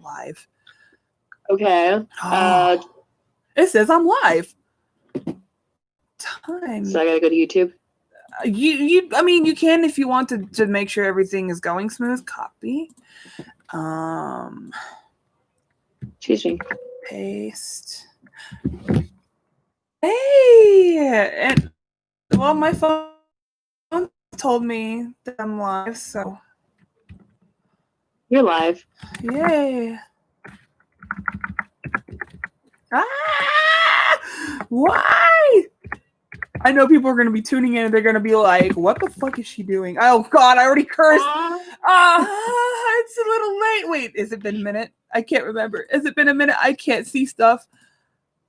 live. Okay. It says I'm live. Time. So I gotta go to YouTube. I mean, you can if you want to make sure everything is going smooth. Copy. Excuse me. Paste. Hey, and well, my phone told me that I'm live, so You're live. yay. Why? I know people are going to be tuning in and they're going to be like, what the fuck is she doing? Oh, God, I already cursed. It's a little late. Wait, has it been a minute? I can't remember. Has it been a minute? I can't see stuff.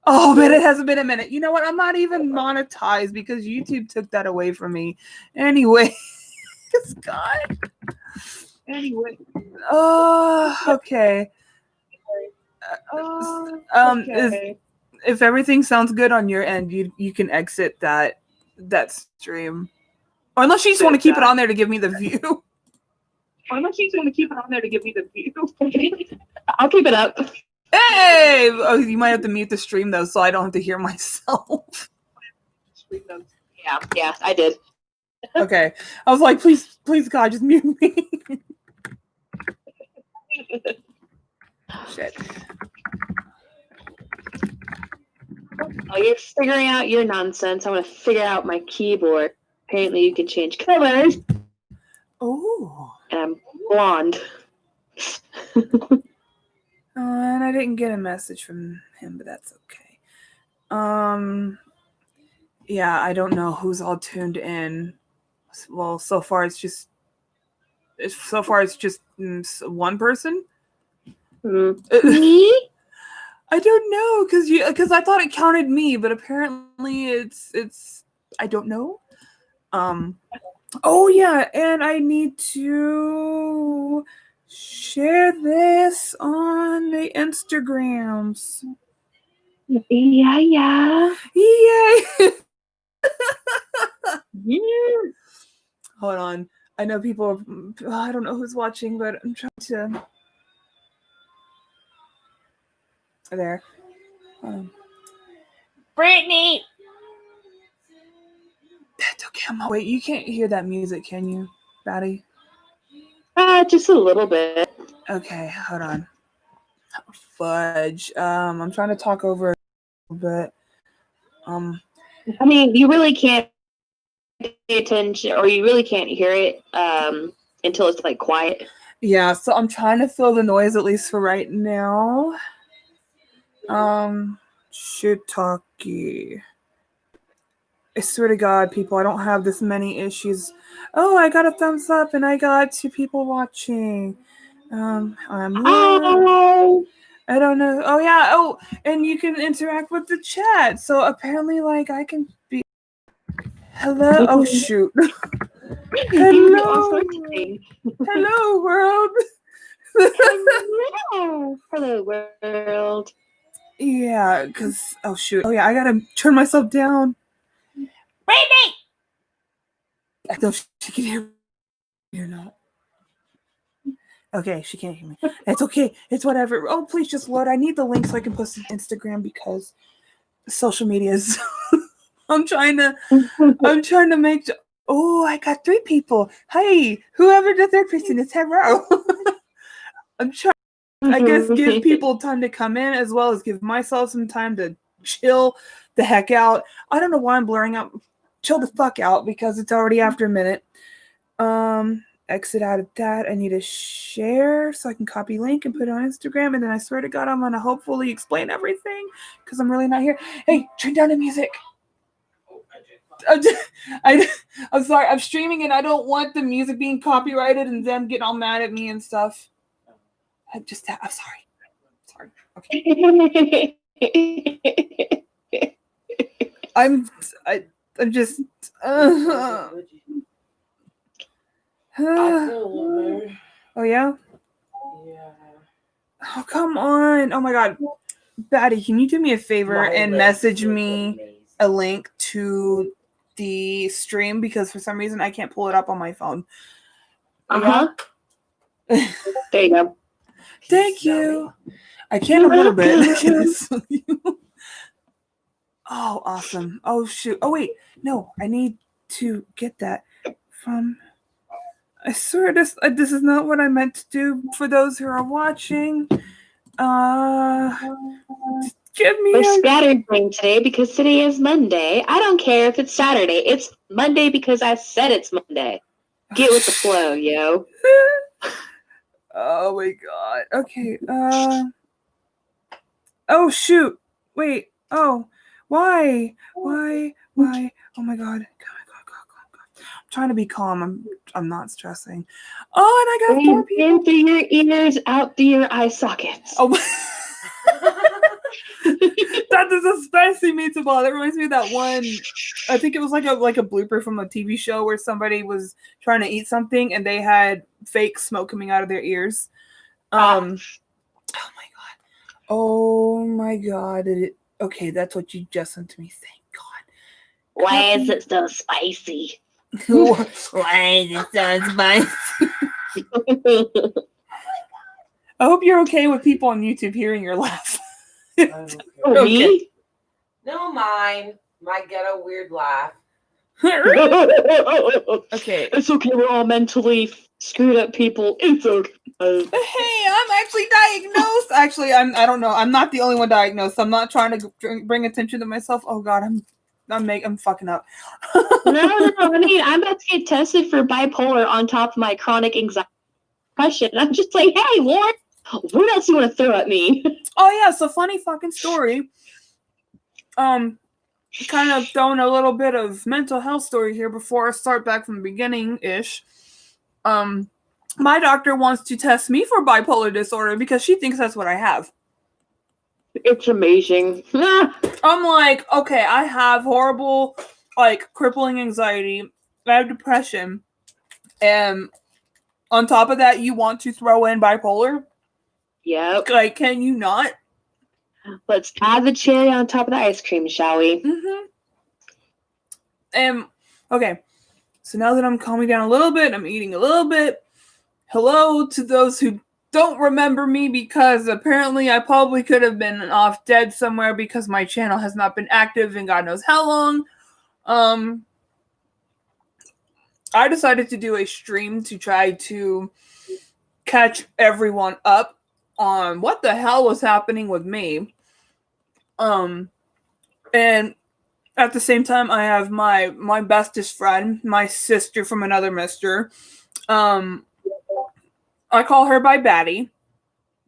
Oh, man, it hasn't been a minute. You know what? I'm not even monetized because YouTube took that away from me. Anyway. God. Anyway. Okay. Okay. If everything sounds good on your end, you can exit that stream. Or unless you just want to keep it on there to give me the view. I'll keep it up. Hey! Oh, you might have to mute the stream though, so I don't have to hear myself. Yeah, I did. Okay. I was like, please, God, just mute me. Shit. Oh, you're figuring out your nonsense. I want to figure out my keyboard. Apparently, you can change colors. Oh. And I'm blonde. And I didn't get a message from him, but that's okay. Yeah, I don't know who's all tuned in. Well, so far it's just one person. Me? I don't know because I thought it counted me, but apparently it's I don't know. Oh yeah, and I need to share this on the Instagrams. Yeah. Yay! Hold on. I know people. I don't know who's watching, but I'm trying to. There. Brittany. That's okay. Wait, you can't hear that music, can you, Batty? Just a little bit. Okay, hold on. Fudge. I'm trying to talk over it a little bit. I mean, you really can't pay attention, or you really can't hear it until it's like quiet. Yeah, so I'm trying to fill the noise at least for right now. Shiitake. I swear to God, people, I don't have this many issues. Oh, I got a thumbs up and I got 2 people watching. I'm live. I don't know. Oh yeah. Oh, and you can interact with the chat. So apparently, like, I can be. Hello. Oh shoot. Hello. Hello world. Hello world. Yeah, because oh shoot. Oh yeah, I gotta turn myself down. Brittany! I know she can hear me or not. Okay, she can't hear me. It's okay. It's whatever. Oh, please just load. I need the link so I can post it to Instagram because social media is. I'm trying to make. Oh, I got 3 people. Hey, whoever the third person is, hello. I'm trying. I guess give people time to come in as well as give myself some time to chill the heck out. I don't know why I'm blurring out. Chill the fuck out because it's already after a minute. Exit out of that. I need to share so I can copy link and put it on Instagram. And then I swear to God, I'm going to hopefully explain everything because I'm really not here. Hey, turn down the music. I'm sorry. I'm streaming and I don't want the music being copyrighted and them getting all mad at me and stuff. I'm sorry. Sorry. Okay. I'm just. Oh yeah? Yeah. Oh, come on. Oh my God. Batty, can you do me a favor and message me a link to the stream because for some reason I can't pull it up on my phone. There you go. Thank you. I can a little bit. Oh, awesome. Oh, shoot. Oh, wait. No, I need to get that from... I swear this is not what I meant to do for those who are watching. Give me We're a... scatterbrained today because today is Monday. I don't care if it's Saturday. It's Monday because I said it's Monday. Get with the flow, yo. Oh my god. Okay. Oh shoot. Wait. Oh. Why? Why? Oh my god. I'm trying to be calm. I'm not stressing. Oh, and I got 4 people. In through your ears, out through your eye sockets. Oh my. That is a spicy meatball. That reminds me of that one. I think it was like a blooper from a TV show where somebody was trying to eat something and they had fake smoke coming out of their ears. Oh my god. Oh my god. Okay, that's what you just sent to me. Thank God. Why is it so spicy? Why is it so spicy? I hope you're okay with people on YouTube hearing your laugh. Oh, me? No, mine. My ghetto weird laugh. Okay. It's okay. We're all mentally screwed up people. It's okay. Hey, I'm actually diagnosed. Actually, I don't know. I'm not the only one diagnosed. I'm not trying to bring attention to myself. Oh God, I'm fucking up. No. I mean, I'm about to get tested for bipolar on top of my chronic anxiety depression. I'm just like, hey, Lauren, what else you want to throw at me? Oh yeah, so funny fucking story. Kind of throwing a little bit of mental health story here before I start back from the beginning ish. My doctor wants to test me for bipolar disorder because she thinks that's what I have. It's amazing. I'm like, okay, I have horrible, like, crippling anxiety. I have depression. And on top of that, you want to throw in bipolar? Yep. Like, can you not? Let's add the cherry on top of the ice cream, shall we? Mm-hmm. And, okay. So now that I'm calming down a little bit, I'm eating a little bit. Hello to those who don't remember me because apparently I probably could have been off dead somewhere because my channel has not been active in God knows how long. I decided to do a stream to try to catch everyone up on what the hell was happening with me. And at the same time, I have my bestest friend, my sister from another mister. I call her by Batty.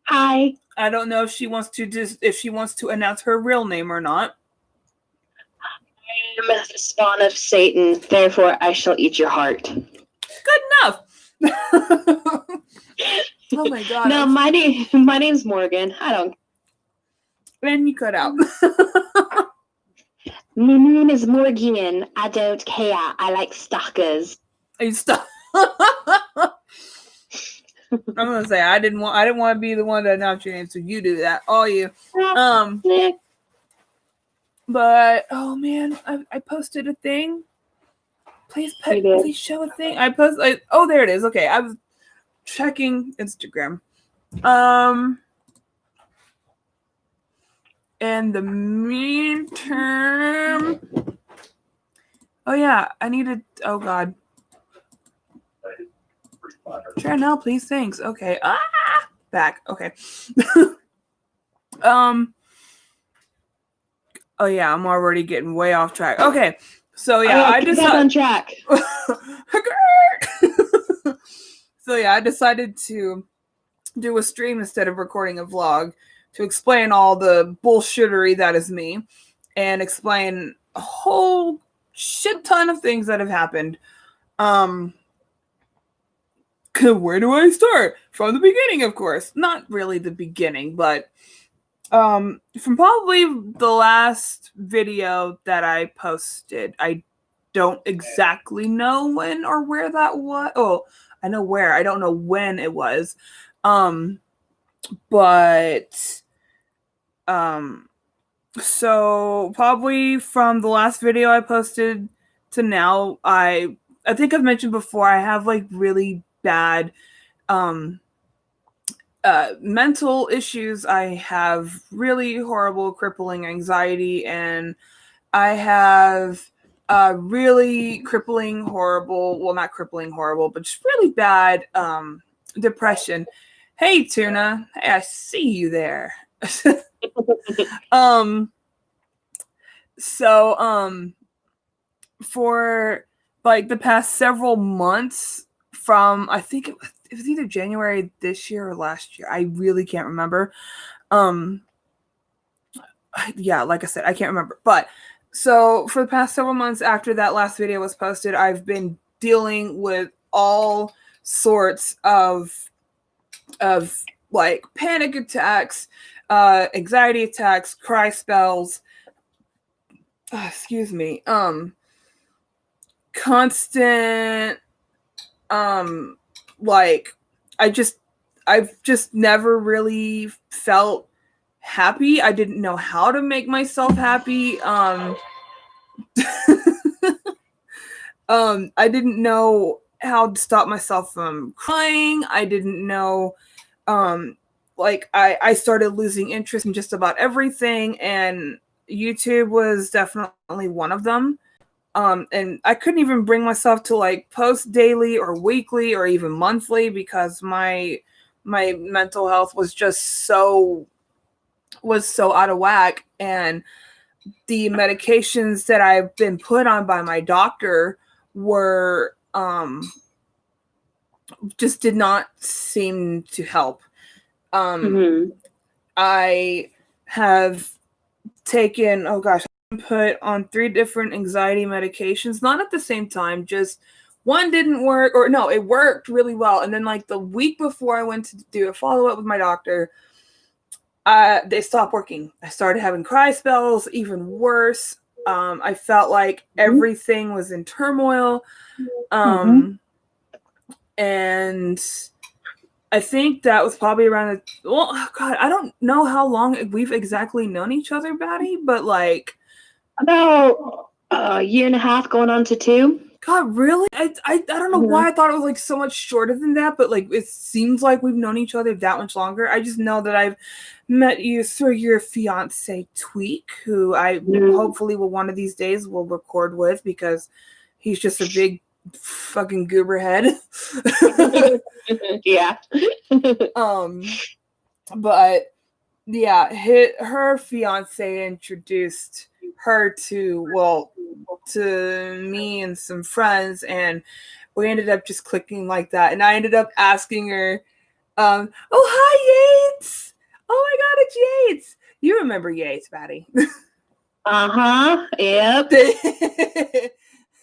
Hi. I don't know if she wants to announce her real name or not. I am the spawn of Satan, therefore I shall eat your heart. Good enough. Oh my god. No, my name's Morgan. I don't. And you cut out. My name is Morgan. I don't care. I like stalkers. You stop. I'm gonna say I didn't want to be the one to announce your name, so you do that. All you. But oh man, I posted a thing. Please show a thing. Oh, there it is. Okay, I was checking Instagram. In the meantime, oh yeah, I needed. Oh god. Share now, please. Thanks. Okay. Back. Okay. Oh yeah, I'm already getting way off track. Okay. So yeah, I decided on track. So yeah, I decided to do a stream instead of recording a vlog to explain all the bullshittery that is me and explain a whole shit ton of things that have happened. Where do I start? From the beginning, of course. Not really the beginning, but from probably the last video that I posted. I don't exactly know when or where that was. Oh, I know where. I don't know when it was. So probably from the last video I posted to now, I think I've mentioned before, I have like really bad mental issues. I have really horrible, crippling anxiety, and I have really crippling, horrible, well, not crippling, horrible, but just really bad depression. Hey, Tuna. Hey, I see you there. For like the past several months, from I think it was either January this year or last year. I really can't remember. Yeah, like I said, I can't remember. But so for the past several months after that last video was posted, I've been dealing with all sorts of like panic attacks, anxiety attacks, cry spells, excuse me, constant like I've just never really felt happy. I didn't know how to make myself happy. I didn't know how to stop myself from crying. I didn't know like I started losing interest in just about everything, and YouTube was definitely one of them. And I couldn't even bring myself to like post daily or weekly or even monthly because my mental health was just so out of whack, and the medications that I've been put on by my doctor were just did not seem to help. I have taken, oh gosh, put on 3 different anxiety medications, not at the same time, just one didn't work, or no, it worked really well. And then like the week before I went to do a follow-up with my doctor, they stopped working. I started having cry spells, even worse. I felt like everything was in turmoil. And I think that was probably around God, I don't know how long we've exactly known each other, Batty, but like about a year and a half going on to 2. God, really? I don't know why I thought it was like so much shorter than that, but like it seems like we've known each other that much longer. I just know that I've met you through your fiance Tweak, who I hopefully will one of these days will record with, because he's just a big fucking goober head. Yeah. But yeah, her fiance introduced her to me and some friends, and we ended up just clicking like that. And I ended up asking her, oh hi Yates! Oh my god, it's Yates! You remember Yates, Batty? Yep.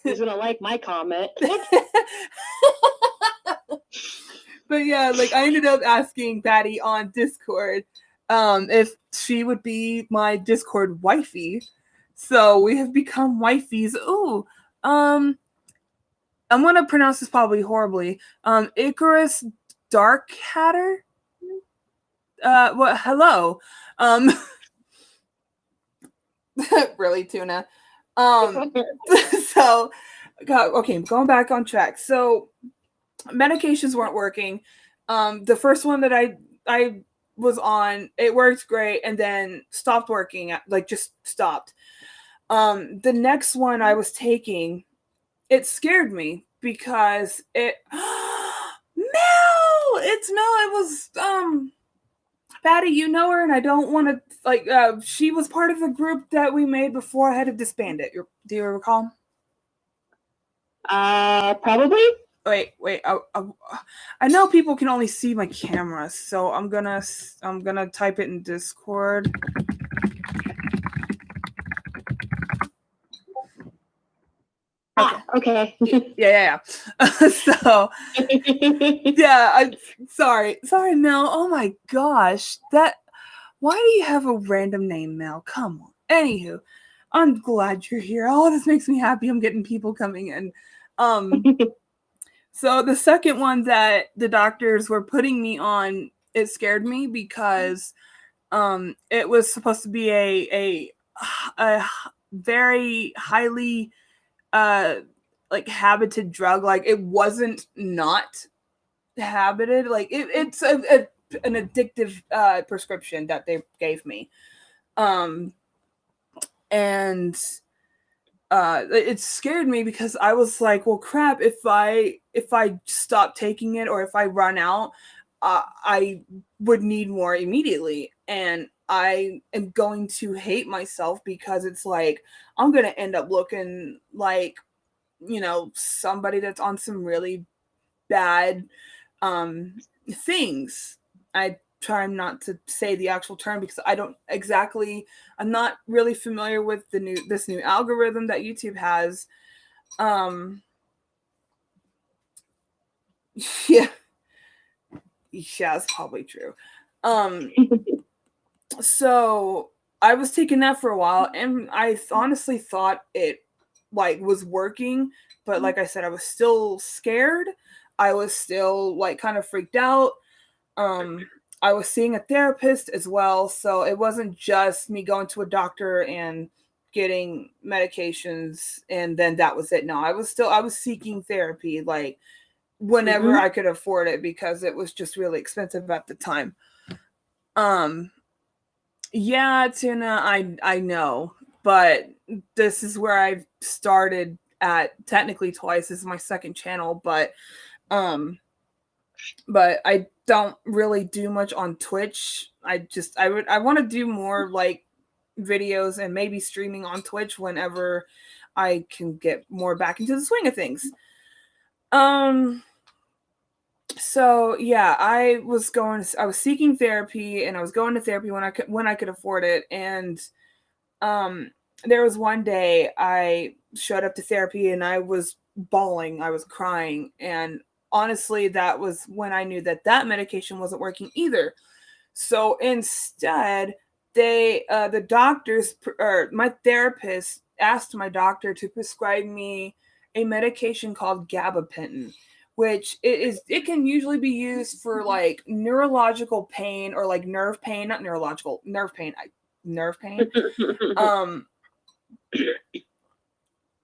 He's gonna like my comment. But yeah, like I ended up asking Batty on Discord if she would be my Discord wifey. So we have become wifeys. Ooh, I'm gonna pronounce this probably horribly. Icarus Darkhatter. Well, hello. Really, Tuna. So, God, okay, going back on track. So, medications weren't working. The first one that I was on, it worked great, and then stopped working. Like just stopped. The next one I was taking, it scared me because it Mel! It's Mel. It was Patty, you know her, and I don't want to like she was part of the group that we made before I had to disband it. Do you recall? Probably. Wait. I know people can only see my camera, so I'm gonna type it in Discord. Okay. Yeah. So yeah, sorry, Mel. Oh my gosh, why do you have a random name, Mel? Come on. Anywho, I'm glad you're here. Oh, this makes me happy. I'm getting people coming in. So the second one that the doctors were putting me on, it scared me because it was supposed to be a very highly like habited drug. Like it wasn't not habited. Like it's a an addictive prescription that they gave me. And it scared me because I was like, well, crap, if I stop taking it or if I run out, I would need more immediately. And I am going to hate myself because it's like, I'm going to end up looking like, somebody that's on some really bad things. I try not to say the actual term because I'm not really familiar with this new algorithm that YouTube has. Yeah, that's probably true. So I was taking that for a while, and I honestly thought it was working, but like I said, I was still scared. I was still kind of freaked out. I was seeing a therapist as well, so it wasn't just me going to a doctor and getting medications and then that was it. No, I was seeking therapy whenever I could afford it because it was just really expensive at the time. Yeah, Tuna, I know, but this is where I've started at technically twice. This is my second channel, but I don't really do much on Twitch. I want to do more videos and maybe streaming on Twitch whenever I can get more back into the swing of things. So yeah, I was seeking therapy and I was going to therapy when I could afford it. And there was one day I showed up to therapy and I was bawling, I was crying, and honestly, that was when I knew that medication wasn't working either. So instead, the doctors or my therapist asked my doctor to prescribe me a medication called gabapentin, which it can usually be used for neurological pain or nerve pain, not neurological, nerve pain.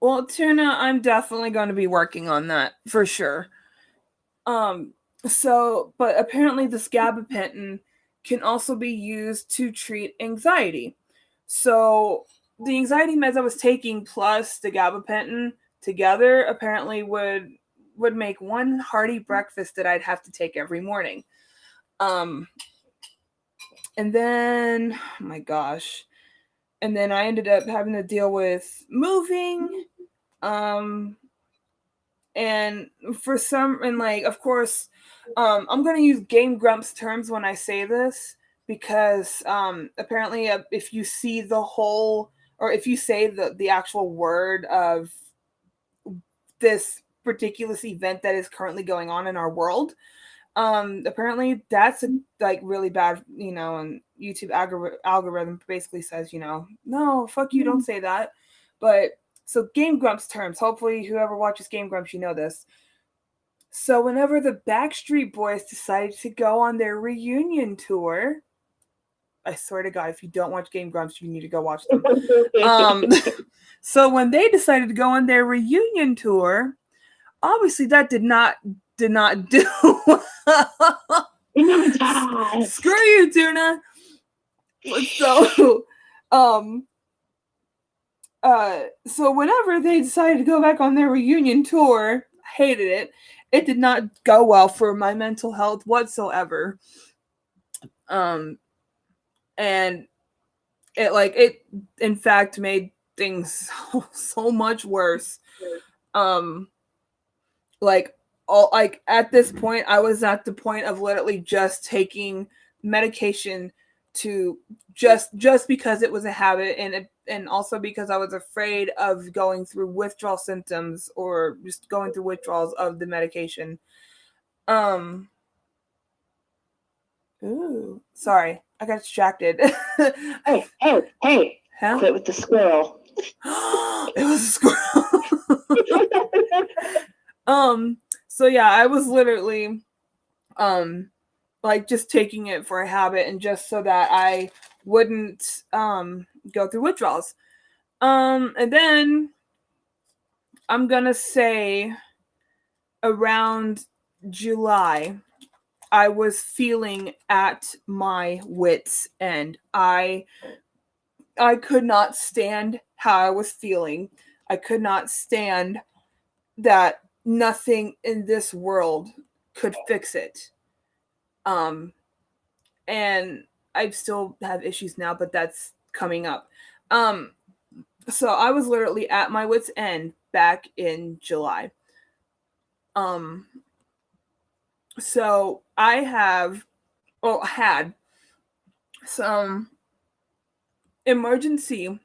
Well, Tuna, I'm definitely going to be working on that for sure. But apparently this gabapentin can also be used to treat anxiety. So the anxiety meds I was taking plus the gabapentin together apparently would make one hearty breakfast that I'd have to take every morning. And then, oh my gosh. And then I ended up having to deal with moving. And of course, I'm going to use Game Grumps terms when I say this because apparently if you see the whole, or if you say the actual word of this ridiculous event that is currently going on in our world, apparently that's really bad, and YouTube algorithm basically says, no, fuck you, don't say that. But so Game Grumps terms, hopefully whoever watches Game Grumps, you know this. So whenever the Backstreet Boys decided to go on their reunion tour, I swear to God, if you don't watch Game Grumps, you need to go watch them. So when they decided to go on their reunion tour, obviously that did not do. Screw you, Tuna. So, so whenever they decided to go back on their reunion tour, hated it. It did not go well for my mental health whatsoever. And it in fact made things so much worse. At this point, I was at the point of literally just taking medication to just because it was a habit, and also because I was afraid of going through withdrawal symptoms or just going through withdrawals of the medication. Ooh, sorry, I got distracted. Hey! Huh? Quit with the squirrel. It was a squirrel. So yeah, I was literally just taking it for a habit and just so that I wouldn't go through withdrawals. And then I'm gonna say around July, I was feeling at my wits' end. I could not stand how I was feeling. I could not stand that nothing in this world could fix it. And I still have issues now, but that's coming up. So I was literally at my wit's end back in July. So I had some emergency,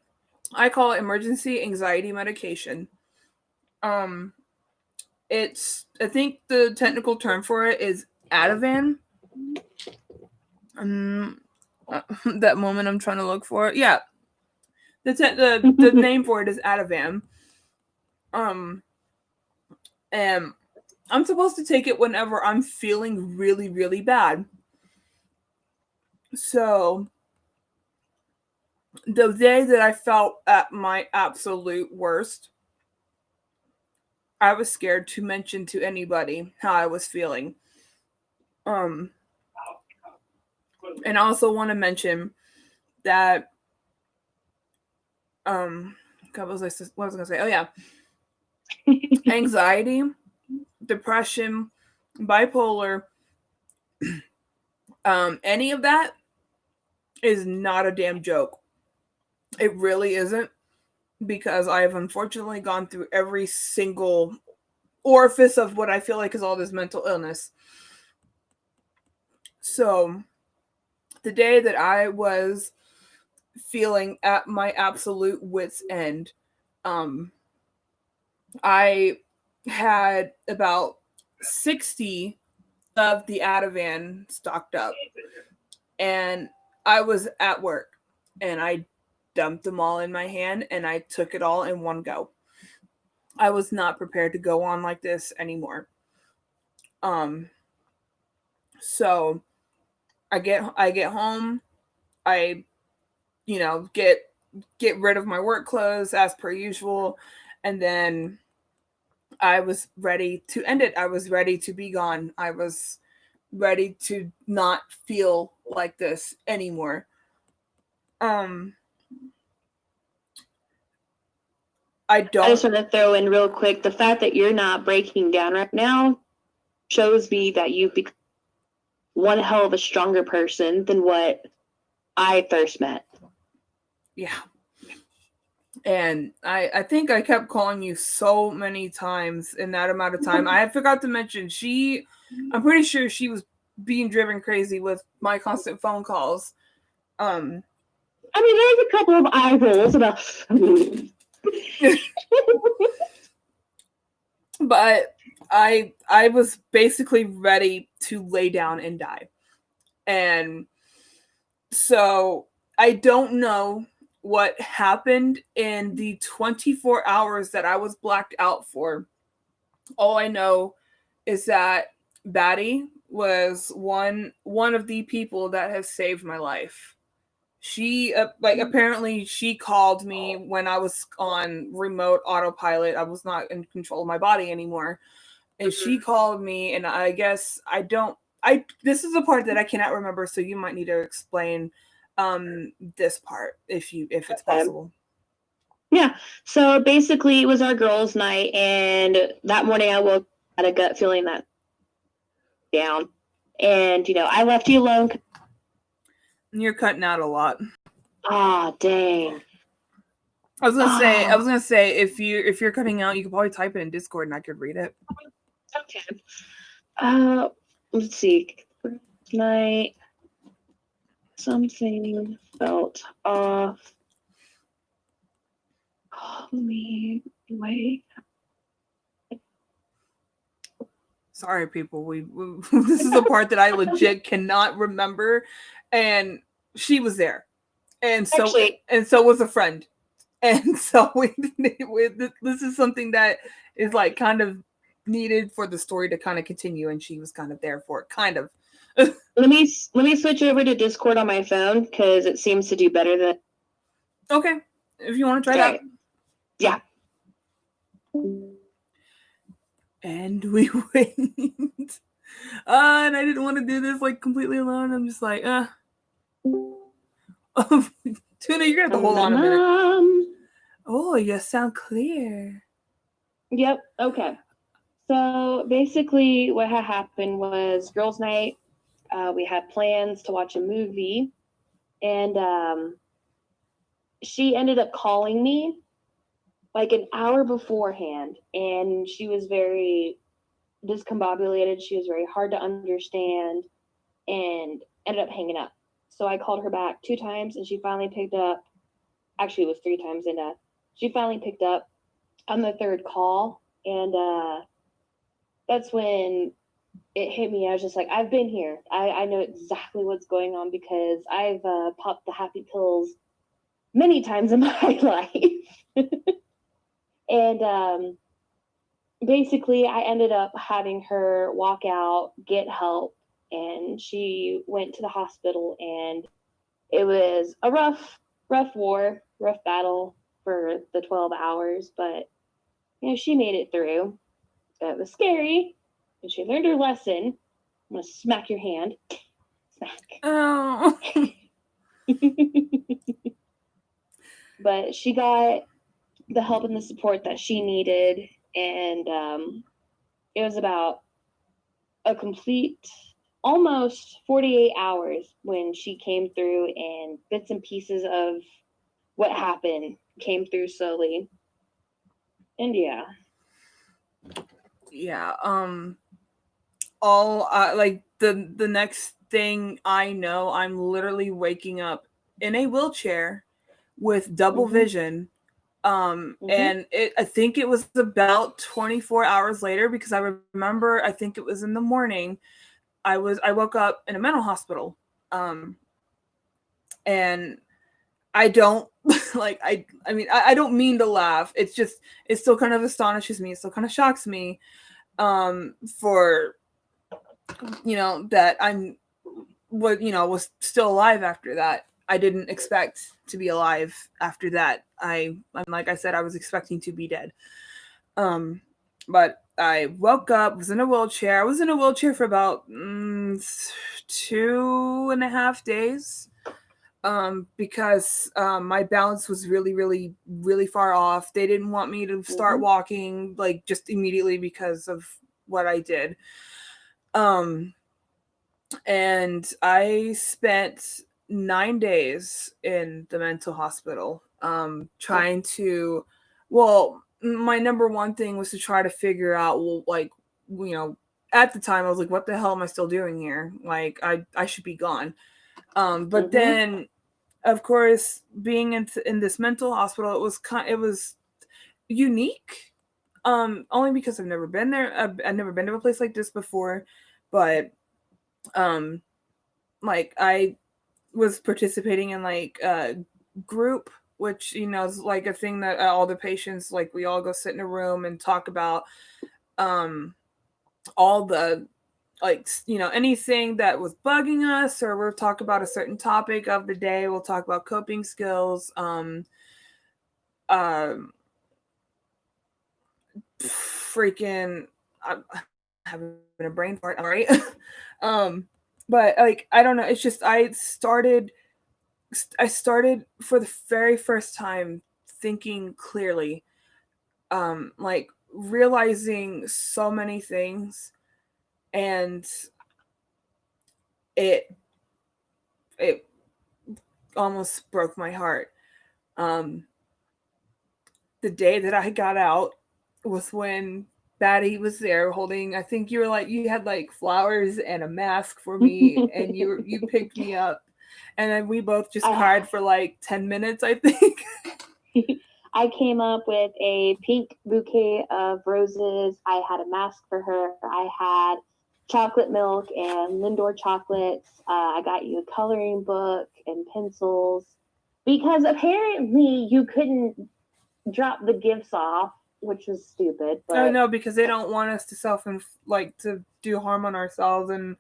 I call it emergency anxiety medication. I think the technical term for it is Ativan. That moment I'm trying to look for it. Yeah. The name for it is Ativan. And I'm supposed to take it whenever I'm feeling really, really bad. So the day that I felt at my absolute worst, I was scared to mention to anybody how I was feeling. And I also want to mention that God, what was I gonna say? Oh yeah. Anxiety, depression, bipolar, any of that is not a damn joke. It really isn't, because I have unfortunately gone through every single orifice of what I feel like is all this mental illness. So the day that I was feeling at my absolute wit's end, I had about 60 of the Ativan stocked up, and I was at work and I dumped them all in my hand and I took it all in one go. I was not prepared to go on like this anymore. So I get home, I get rid of my work clothes as per usual, and then I was ready to end it. I was ready to be gone. I was ready to not feel like this anymore. I just want to throw in real quick, the fact that you're not breaking down right now shows me that you've become one hell of a stronger person than what I first met. Yeah. And I think I kept calling you so many times in that amount of time. I forgot to mention, I'm pretty sure she was being driven crazy with my constant phone calls. I mean, there's a couple of eye rolls about but I was basically ready to lay down and die. And so I don't know what happened in the 24 hours that I was blacked out for. All I know is that Batty was one of the people that has saved my life. She apparently she called me when I was on remote autopilot. I was not in control of my body anymore. And she called me, and I guess this is a part that I cannot remember, so you might need to explain this part if it's possible. Yeah. So basically it was our girls' night, and that morning I woke had a gut feeling that down. And I left you alone. You're cutting out a lot. Ah, dang. I was gonna say if you're cutting out, you could probably type it in Discord and I could read it. Okay. Let's see. Night. Something felt off. Call me. Wait. Sorry, people. We this is a part that I legit cannot remember, and she was there, and so was a friend, and so this is something that is like kind of needed for the story to kind of continue, and she was kind of there for it, kind of. Let me switch over to Discord on my phone because it seems to do better than. Okay, if you want to try that. Yeah. And we wait. And I didn't want to do this like completely alone. I'm just like, Tuna, you're gonna have to hold on a minute. Oh, you sound clear. Yep. Okay. So basically, what had happened was girls' night. We had plans to watch a movie, and she ended up calling me like an hour beforehand, and she was very discombobulated. She was very hard to understand, and ended up hanging up. So I called her back 2 times, and she finally picked up. Actually, it was 3 times, and she finally picked up on the third call, and that's when it hit me. I was just like, I've been here. I know exactly what's going on because I've popped the happy pills many times in my life. And basically, I ended up having her walk out, get help, and she went to the hospital. And it was a rough battle for the 12 hours, but she made it through. It was scary, and she learned her lesson. I'm gonna smack your hand. Smack. Oh. But she got the help and the support that she needed, and it was about a complete almost 48 hours when she came through, and bits and pieces of what happened came through slowly. And yeah. All like the next thing I know, I'm literally waking up in a wheelchair with double vision. And I think it was about 24 hours later, because I remember, I think it was in the morning, I woke up in a mental hospital. And I don't like, I mean, I don't mean to laugh. It's just, it still kind of astonishes me. It still kind of shocks me, for, that was still alive after that. I didn't expect to be alive after that. I'm like I said, I was expecting to be dead. But I woke up, was in a wheelchair. I was in a wheelchair for about 2.5 days. Because my balance was really, really, really far off. They didn't want me to start walking like just immediately because of what I did. And I spent 9 days in the mental hospital, trying to, well, my number one thing was to try to figure out, well, like, at the time I was like, what the hell am I still doing here? Like, I should be gone. But then, of course, being in this mental hospital, it was unique. Only because I've never been there. I've never been to a place like this before, but like I was participating in like a group, which is like a thing that all the patients, like, we all go sit in a room and talk about all the, like, anything that was bugging us, or we'll talk about a certain topic of the day. We'll talk about coping skills, freaking, I'm having a brain fart, all right. But like, I don't know, it's just I started for the very first time thinking clearly, like realizing so many things, and it almost broke my heart. The day that I got out was when Batty was there holding, I think you had like flowers and a mask for me, and you picked me up, and then we both just cried for like 10 minutes, I think. I came up with a pink bouquet of roses. I had a mask for her. I had chocolate milk and Lindor chocolates. I got you a coloring book and pencils, because apparently you couldn't drop the gifts off, which was stupid. But oh no, because they don't want us to to do harm on ourselves, and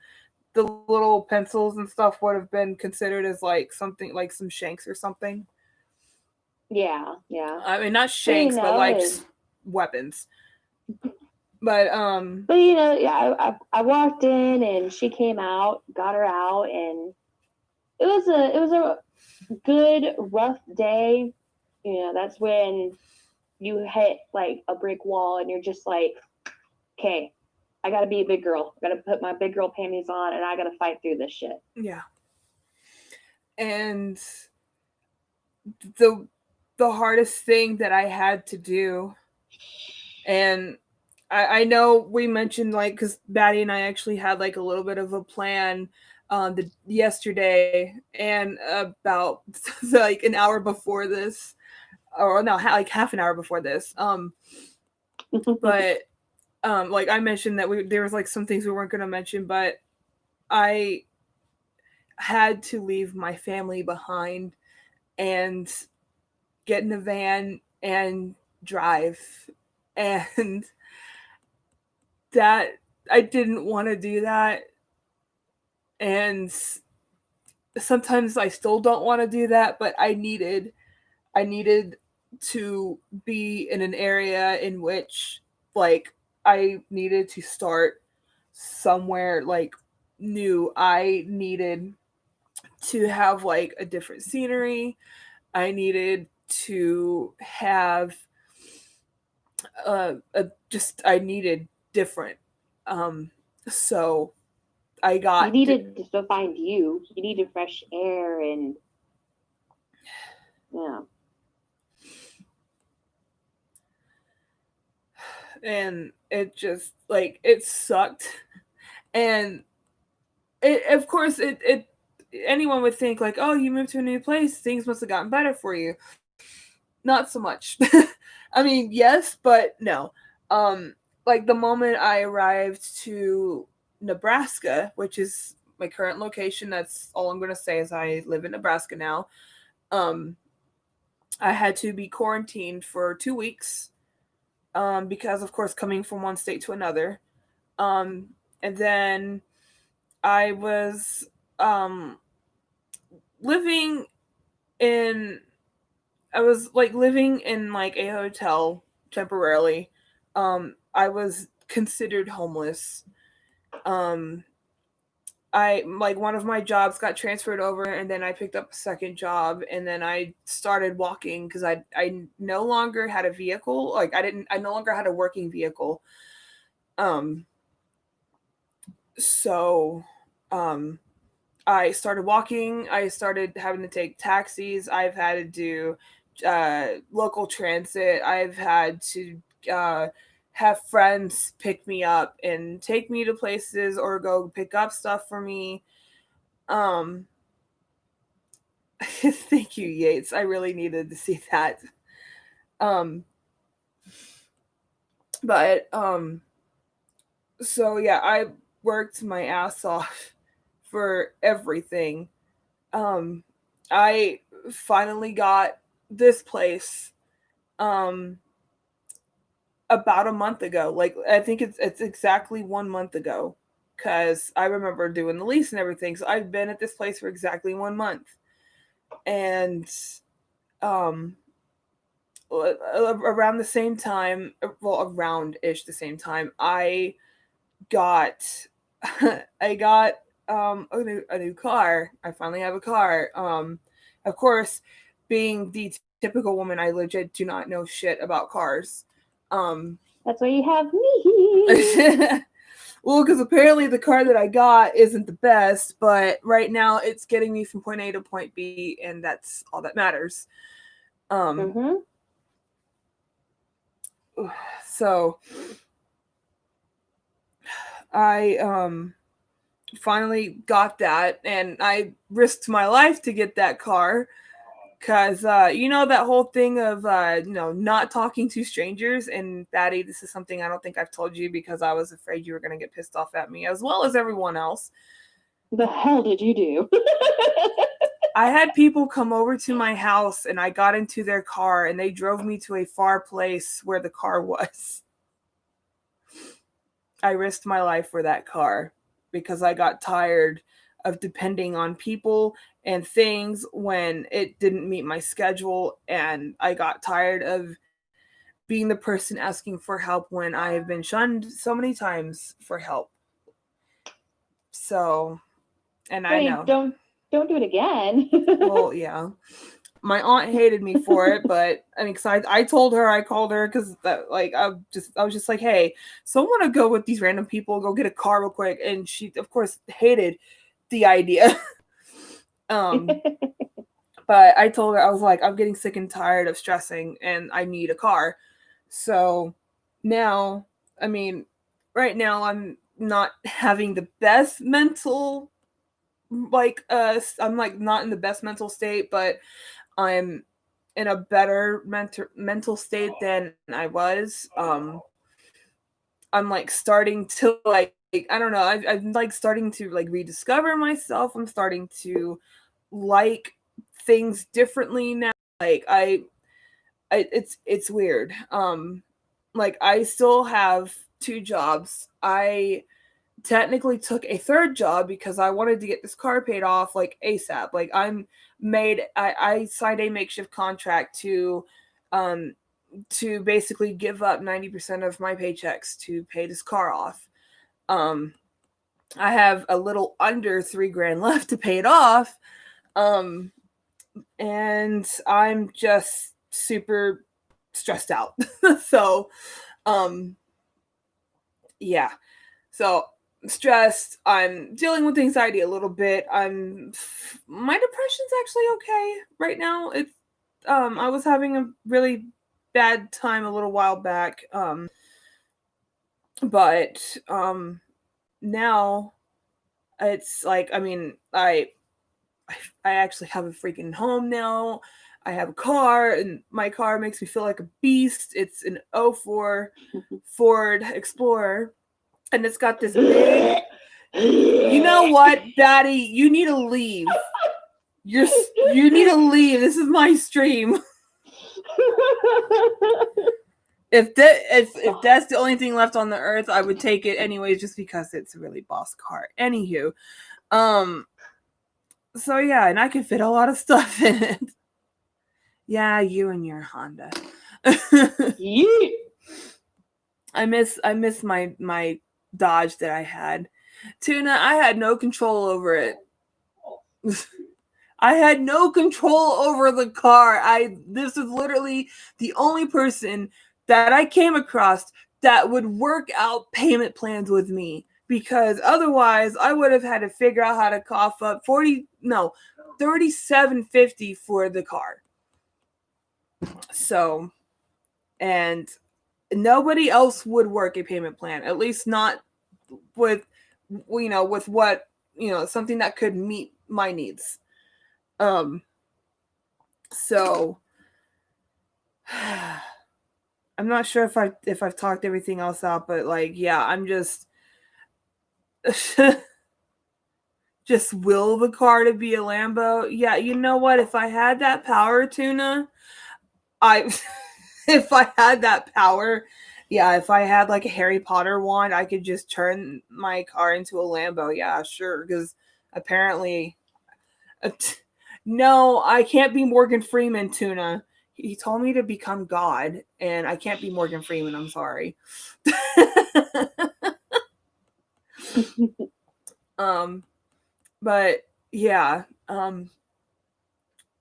the little pencils and stuff would have been considered as like something like some shanks or something. Yeah. I mean, not shanks, but like weapons. But But yeah, I walked in and she came out, got her out, and it was a good rough day. That's when you hit like a brick wall and you're just like, okay, I gotta be a big girl. I gotta put my big girl panties on and I gotta fight through this shit. yeah. And the hardest thing that I had to do, and I know we mentioned, like, because Batty and I actually had like a little bit of a plan yesterday, and about like an hour before this, or no, like half an hour before this. But like I mentioned that there was like some things we weren't going to mention, but I had to leave my family behind and get in a van and drive, and that I didn't want to do that, and sometimes I still don't want to do that, but I needed to be in an area in which, like, I needed to start somewhere like new. I needed to have like a different scenery. I needed to have I needed different. So I You got needed to find you. You needed fresh air and yeah. and it just like it sucked, and of course it anyone would think like, oh, you moved to a new place, things must have gotten better for you. Not so much. I mean, yes, but no. Like the moment I arrived to Nebraska, which is my current location, that's all I'm going to say is I live in Nebraska now. um I had to be quarantined for 2 weeks, because of course coming from one state to another. And then I was um living in I was like living in like a hotel temporarily. I was considered homeless. Um I like one of my jobs got transferred over, and then I picked up a second job, and then I started walking because I no longer had a vehicle. Like I no longer had a working vehicle. Um so um I started walking. I started having to take taxis. I've had to do local transit. I've had to uh, have friends pick me up and take me to places or go pick up stuff for me. Um, thank you, Yates. I really needed to see that. Um, but so yeah, I worked my ass off for everything. um I finally got this place um about a month ago. Like I think it's exactly 1 month ago, because I remember doing the lease and everything. So I've been at this place for exactly 1 month. And um around the same time, well, around ish the same time, I got I got a new car. I finally have a car. Of course, being the typical woman, I legit do not know shit about cars. Um That's why you have me. well, because apparently the car that I got isn't the best, but right now it's getting me from point A to point B, and that's all that matters. Um Mm-hmm. so I finally got that, and I risked my life to get that car, because that whole thing of not talking to strangers. And Batty, this is something I don't think I've told you because I was afraid you were going to get pissed off at me as well as everyone else. The hell did you do? I had people come over to my house, and I got into their car, and they drove me to a far place where the car was. I risked my life for that car because I got tired of depending on people and things when it didn't meet my schedule, and I got tired of being the person asking for help when I have been shunned so many times for help. So, and I know. Don't do it again. Well, yeah. My aunt hated me for it, but I mean, because I told her, I called her because that, like, I was just like, hey, so I want to go with these random people, go get a car real quick, and she, of course, hated the idea. But I told her, I was like, I'm getting sick and tired of stressing, and I need a car. So now, I mean, right now I'm not having the best mental, like, I'm like not in the best mental state, but I'm in a better mental state than I was. I'm like starting to like, I don't know, I'm like starting to like rediscover myself. I'm starting to like things differently now. Like it's weird. Like I still have 2 jobs. I technically took a 3rd job because I wanted to get this car paid off like ASAP. Like I signed a makeshift contract to basically give up 90% of my paychecks to pay this car off. I have a little under $3,000 left to pay it off. And I'm just super stressed out. So, yeah. So stressed. I'm dealing with anxiety a little bit. My depression's actually okay right now. It's I was having a really bad time a little while back. But now it's like, I mean, I actually have a freaking home now. I have a car, and my car makes me feel like a beast. It's an 04 Ford Explorer, and it's got this big. You know what, Daddy? You need to leave. You need to leave. This is my stream. If that's the only thing left on the earth, I would take it anyways, just because it's a really boss car. Anywho, so yeah, and I could fit a lot of stuff in it. Yeah, you and your Honda. Yeet. I miss my Dodge that I had. Tuna, I had no control over it. I had no control over the car. This is literally the only person that I came across that would work out payment plans with me, because otherwise I would have had to figure out how to cough up $37.50 for the car. So, and nobody else would work a payment plan, at least not with with what, something that could meet my needs. So I'm not sure if I've talked everything else out, but like, yeah, I'm just just will the car to be a Lambo. Yeah, you know what? If I had that power, Tuna, if I had that power, yeah, if I had like a Harry Potter wand, I could just turn my car into a Lambo. Yeah, sure, because apparently, no, I can't be Morgan Freeman, Tuna. He told me to become God, and I can't be Morgan Freeman. I'm sorry. But yeah,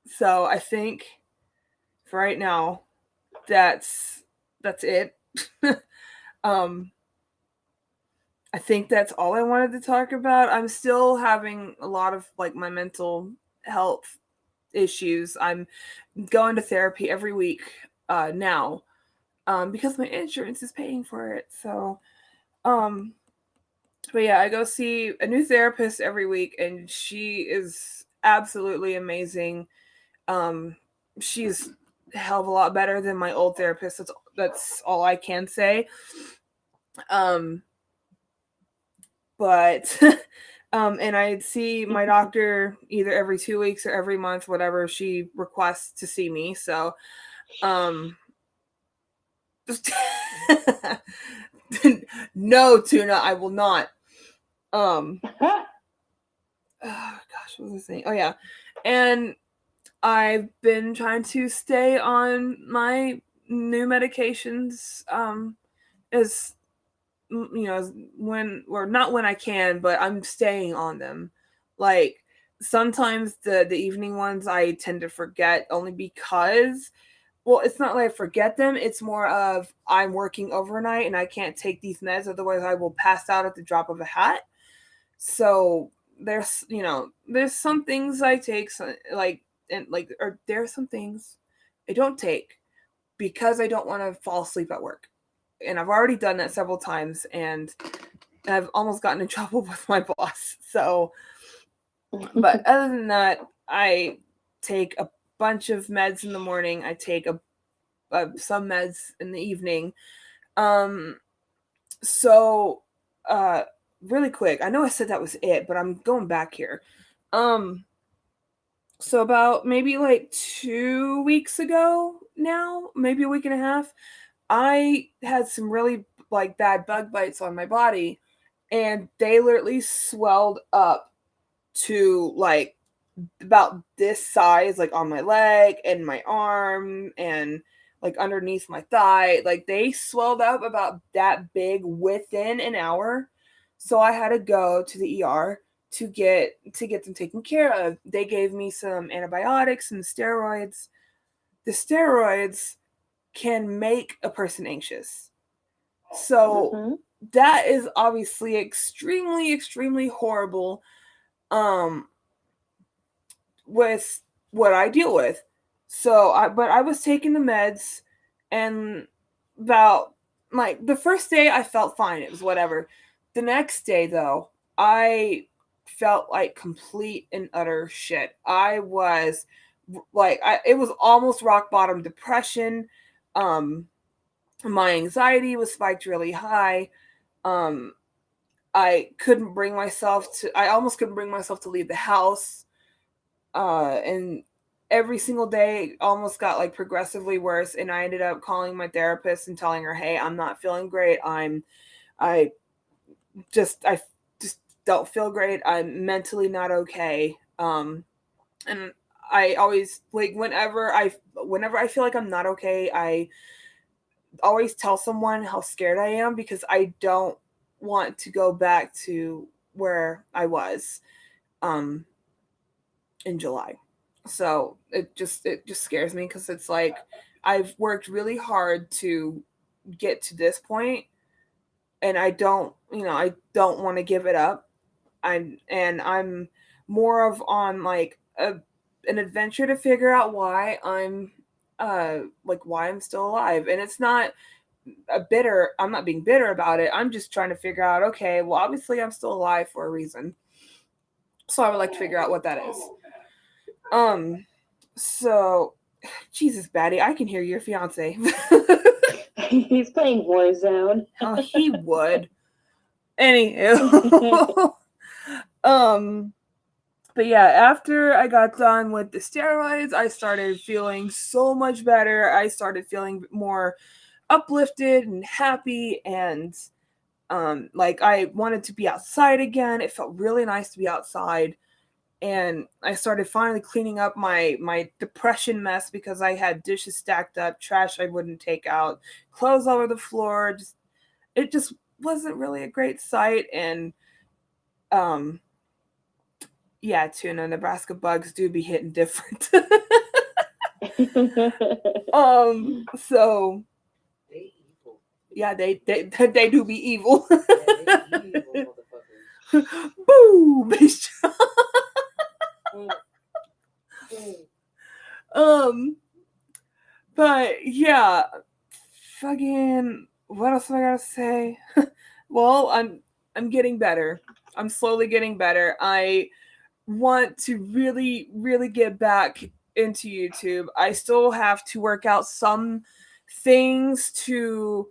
so I think for right now, that's it. I think that's all I wanted to talk about. I'm still having a lot of like my mental health issues. I'm going to therapy every week now, because my insurance is paying for it. So, but yeah, I go see a new therapist every week, and she is absolutely amazing. She's a hell of a lot better than my old therapist. That's all I can say. But and I see my doctor either every 2 weeks or every month, whatever she requests to see me. So, no, Tuna, I will not. Oh gosh, what was I saying? Oh yeah, and I've been trying to stay on my new medications is when, or not when I can, but I'm staying on them. Like sometimes the evening ones I tend to forget only because, well, it's not like I forget them, it's more of I'm working overnight and I can't take these meds, otherwise I will pass out at the drop of a hat. So there's some things I take, like, and like, or there are some things I don't take because I don't want to fall asleep at work. And I've already done that several times, and I've almost gotten in trouble with my boss. So, but other than that, I take a bunch of meds in the morning. I take some meds in the evening. Um, so, uh, really quick, I know I said that was it, but I'm going back here. So about maybe like 2 weeks ago now, maybe a week and a half, I had some really like bad bug bites on my body, and they literally swelled up to like about this size, like on my leg and my arm and like underneath my thigh. Like they swelled up about that big within an hour. So I had to go to the ER to get them taken care of. They gave me some antibiotics and steroids. The steroids can make a person anxious. So that is obviously extremely, extremely horrible with what I deal with. But I was taking the meds, and about like the first day I felt fine. It was whatever. The next day though, I felt like complete and utter shit. I was like, it was almost rock bottom depression. My anxiety was spiked really high. Um, I almost couldn't bring myself to leave the house. And every single day almost got like progressively worse. And I ended up calling my therapist and telling her, hey, I'm not feeling great. I just don't feel great. I'm mentally not okay. And I always like, whenever I feel like I'm not okay, I always tell someone how scared I am, because I don't want to go back to where I was in July. So it just scares me, because it's like I've worked really hard to get to this point, and I don't want to give it up. I'm more of on like an adventure to figure out why I'm still alive. And it's not I'm not being bitter about it. I'm just trying to figure out, okay, well, obviously I'm still alive for a reason. So I would like to figure out what that is. So Jesus, Batty, I can hear your fiance. He's playing Warzone. Oh, he would. Anywho. But yeah, after I got done with the steroids, I started feeling so much better. I started feeling more uplifted and happy, and like I wanted to be outside again. It felt really nice to be outside. And I started finally cleaning up my depression mess, because I had dishes stacked up, trash I wouldn't take out, clothes all over the floor. It just wasn't really a great sight. And yeah, tuna, Nebraska bugs do be hitting different. So They evil. yeah, they do be evil. Yeah, they evil motherfuckers. Boo, bitch. But yeah, fucking, what else am I gonna say? Well, I'm getting better. I'm slowly getting better. I want to really, really get back into YouTube. I still have to work out some things to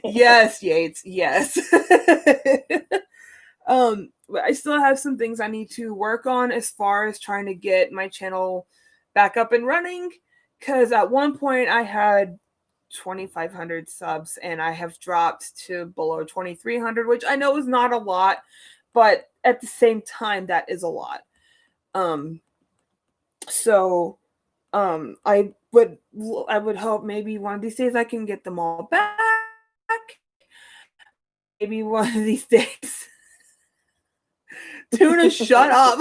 yes, Yates, yes. But I still have some things I need to work on as far as trying to get my channel back up and running, because at one point I had 2,500 subs, and I have dropped to below 2,300, which I know is not a lot, but at the same time that is a lot. So I would hope maybe one of these days I can get them all back. Maybe one of these days. Tuna, shut up.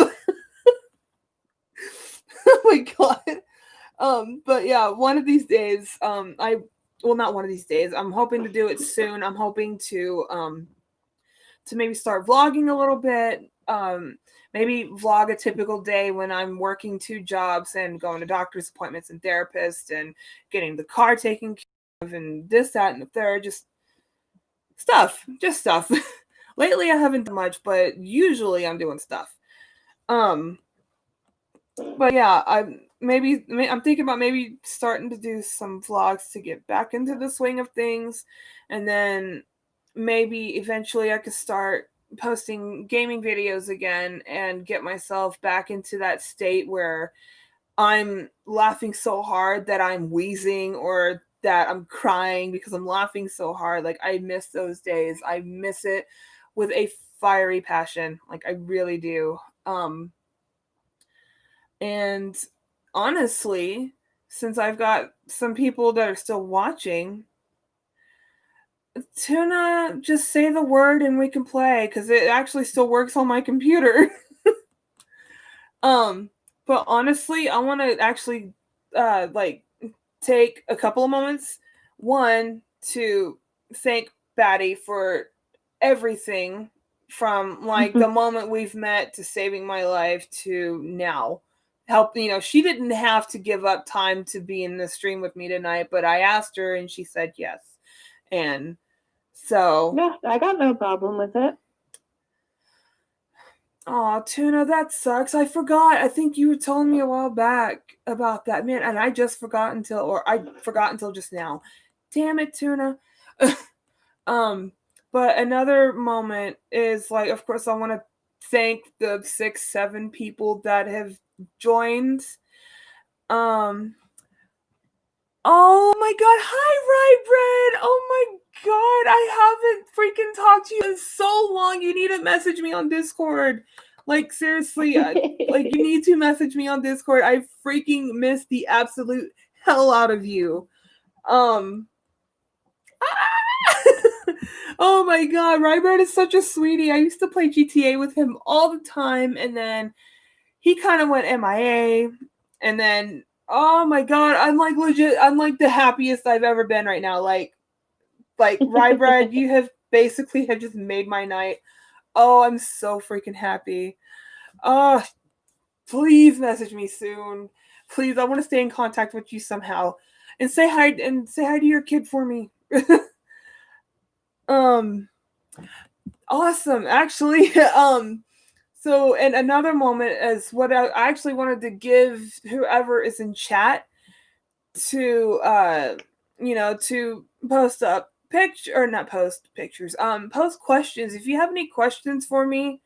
Oh my god. But yeah, one of these days, not one of these days. I'm hoping to do it soon. I'm hoping to maybe start vlogging a little bit. Maybe vlog a typical day when I'm working 2 jobs and going to doctor's appointments and therapists and getting the car taken care of and this, that, and the third. Just stuff. Lately I haven't done much, but usually I'm doing stuff. But yeah, I'm thinking about maybe starting to do some vlogs to get back into the swing of things, and then maybe eventually I could start posting gaming videos again and get myself back into that state where I'm laughing so hard that I'm wheezing or that I'm crying because I'm laughing so hard. Like, I miss those days. I miss it with a fiery passion. Like, I really do. And honestly, since I've got some people that are still watching, Tuna, just say the word and we can play, because it actually still works on my computer. But honestly, I want to actually take a couple of moments. One, to thank Batty for everything from the moment we've met to saving my life to now. She didn't have to give up time to be in the stream with me tonight, but I asked her and she said yes. And so yeah, I got no problem with it. Oh, Tuna, that sucks. I forgot. I think you were telling me a while back about that, man, and I forgot until just now. Damn it, Tuna. But another moment is of course, I want to thank the 6-7 people that have joined. Oh my god, hi Rye Bread! Oh my god, I haven't freaking talked to you in so long. You need to message me on Discord. Seriously, you need to message me on Discord. I freaking miss the absolute hell out of you. Oh my god, Rye Bread is such a sweetie. I used to play GTA with him all the time, and then he kind of went MIA, and then oh my god, I'm legit, I'm the happiest I've ever been right now. Rye Bread, you have just made my night. Oh, I'm so freaking happy. Oh, please message me soon. Please, I want to stay in contact with you somehow. And say hi to your kid for me. Awesome. Actually, so, and another moment is what I actually wanted to give whoever is in chat to, to post up post questions. If you have any questions for me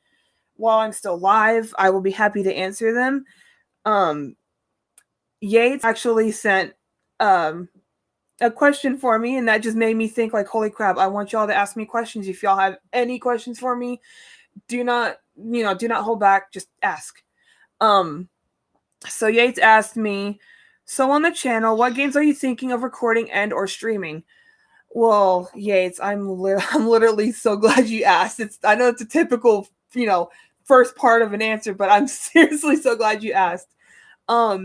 while I'm still live, I will be happy to answer them. Yates actually sent a question for me, and that just made me think holy crap, I want y'all to ask me questions. If y'all have any questions for me, do not hold back, just ask. So Yates asked me, so on the channel, what games are you thinking of recording and or streaming? Well, Yates, I'm literally so glad you asked. I know it's a typical, first part of an answer, but I'm seriously so glad you asked. I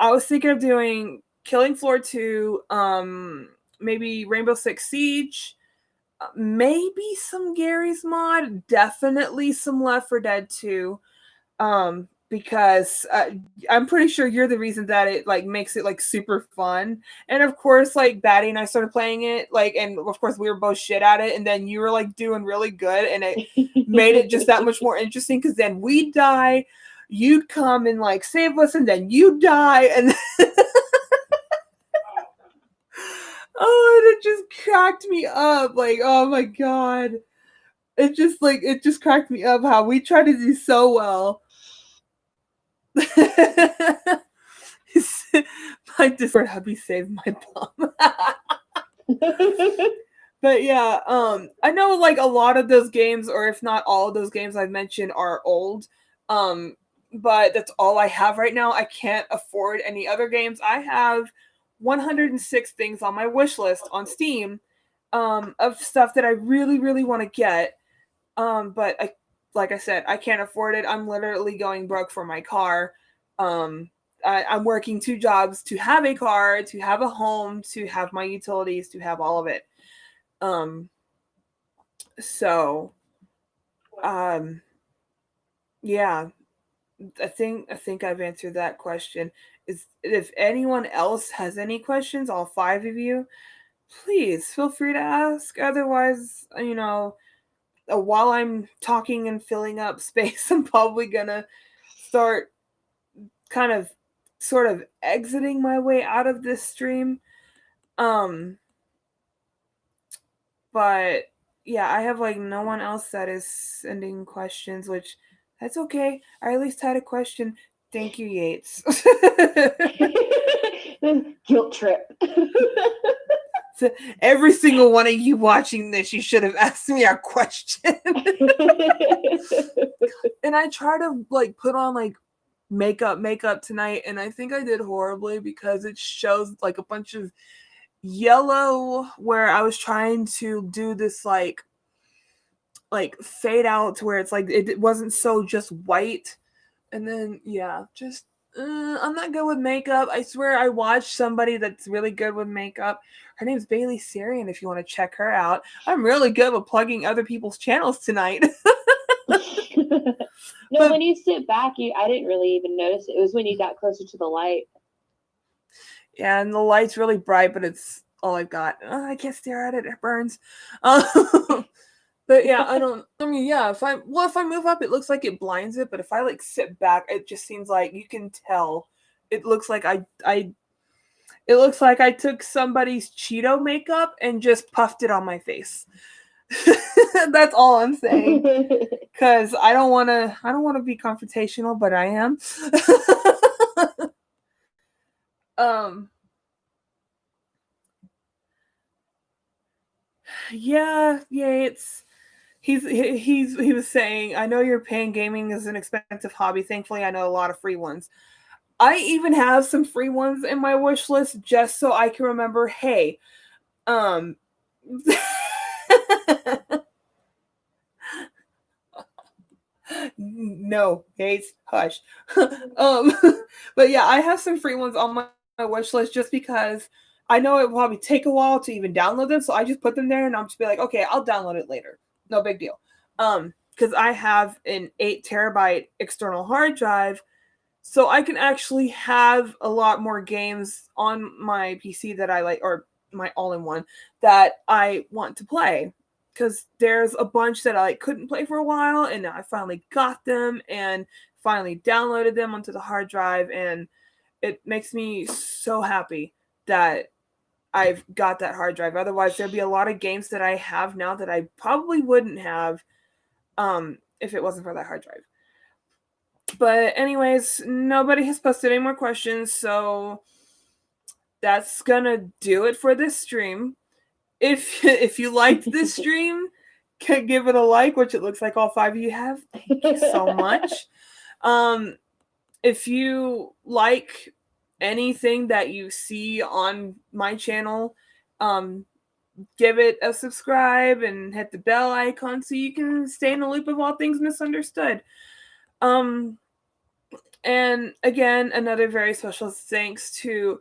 was thinking of doing Killing Floor 2, maybe Rainbow Six Siege, maybe some Garry's Mod, definitely some Left 4 Dead 2, because I'm pretty sure you're the reason that it makes it super fun. And of course, Batty and I started playing it, and of course we were both shit at it, and then you were doing really good, and it made it just that much more interesting, because then we'd die, you'd come and save us, and then you'd die, and oh, and it just cracked me up. Oh my god. It just cracked me up how we try to do so well. My Discord hubby saved my bum. But yeah, I know a lot of those games, or if not all of those games I've mentioned, are old. but that's all I have right now. I can't afford any other games. I have 106 things on my wish list on Steam, of stuff that I really, really want to get. But like I said, I can't afford it. I'm literally going broke for my car. I'm working 2 jobs to have a car, to have a home, to have my utilities, to have all of it. So, yeah, I think I've answered that question. Is if anyone else has any questions, all 5 of you, please feel free to ask. Otherwise, while I'm talking and filling up space, I'm probably gonna start kind of sort of exiting my way out of this stream. But yeah, I have like no one else that is sending questions, which that's okay. I at least had a question. Thank you, Yates. Guilt trip. So every single one of you watching this, you should have asked me a question. And I try to like put on like makeup tonight, and I think I did horribly because it shows like a bunch of yellow where I was trying to do this like fade out to where it's like it wasn't so just white. And then yeah, just I'm not good with makeup. I swear I watched somebody that's really good with makeup. Her name's Bailey Syrian, if you want to check her out. I'm really good with plugging other people's channels tonight. No, when you sit back, I didn't really even notice it. It was when you got closer to the light. Yeah, and the light's really bright, but it's all I've got. I can't stare at it; it burns. But yeah, if I move up, it looks like it blinds it. But if I like sit back, it just seems like you can tell. It looks like it looks like I took somebody's Cheeto makeup and just puffed it on my face. That's all I'm saying. Because I don't want to be confrontational, but I am. Yeah, it's he was saying, I know you're paying gaming is an expensive hobby. Thankfully, I know a lot of free ones. I even have some free ones in my wish list just so I can remember, hey, no, Gates, hush. But yeah, I have some free ones on my wish list just because I know it will probably take a while to even download them, so I just put them there and I'm just be like, okay, I'll download it later. No big deal. Because I have an 8 terabyte external hard drive, so I can actually have a lot more games on my PC that I like, or my all-in-one that I want to play. Because there's a bunch that I like couldn't play for a while, and now I finally got them and finally downloaded them onto the hard drive, and it makes me so happy that I've got that hard drive. Otherwise, there'd be a lot of games that I have now that I probably wouldn't have if it wasn't for that hard drive. But anyways, nobody has posted any more questions, so that's gonna do it for this stream. If you liked this stream, can give it a like, which it looks like all 5 of you have. Thank you so much. If you like anything that you see on my channel, give it a subscribe and hit the bell icon so you can stay in the loop of all things misunderstood. And again, another very special thanks to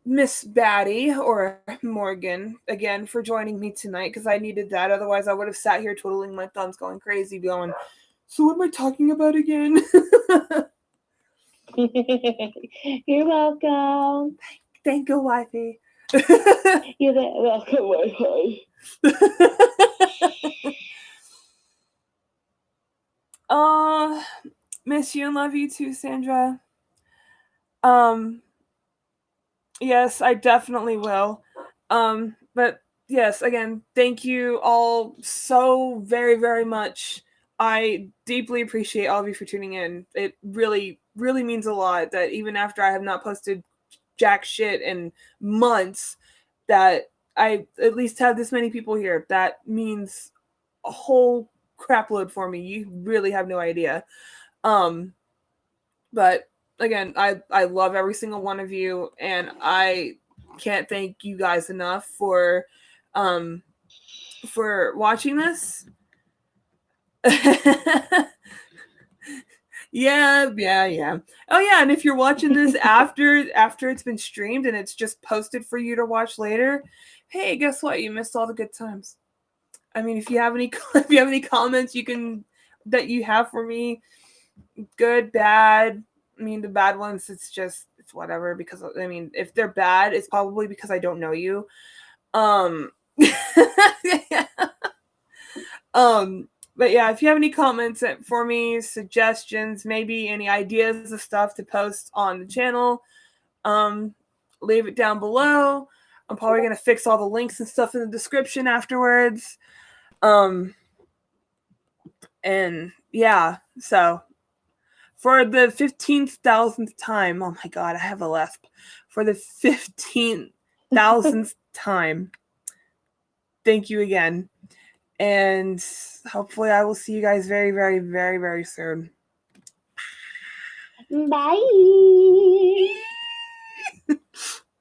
Miss Batty, or Morgan, again, for joining me tonight, because I needed that. Otherwise, I would have sat here twiddling my thumbs going crazy, going, so what am I talking about again? You're welcome. Thank you, wifey. You're welcome, Wi-Fi. Miss you and love you too, Sandra. Yes, I definitely will. But yes, again, thank you all so very, very much. I deeply appreciate all of you for tuning in. It really, really means a lot that even after I have not posted jack shit in months, that I at least have this many people here. That means a whole crap load for me. You really have no idea. But again, I love every single one of you, and I can't thank you guys enough for watching this. Yeah. Oh yeah, and if you're watching this after it's been streamed and it's just posted for you to watch later, hey, guess what? You missed all the good times. I mean, if you have any comments that you have for me, good, bad. I mean, the bad ones, it's whatever, because I mean, if they're bad, it's probably because I don't know you. Yeah. But yeah, if you have any comments for me, suggestions, maybe any ideas of stuff to post on the channel, leave it down below. I'm probably going to fix all the links and stuff in the description afterwards. And yeah, so for the 15,000th time, oh my God, I have a lisp. For the 15,000th time, thank you again. And hopefully I will see you guys very, very, very, very soon. Bye.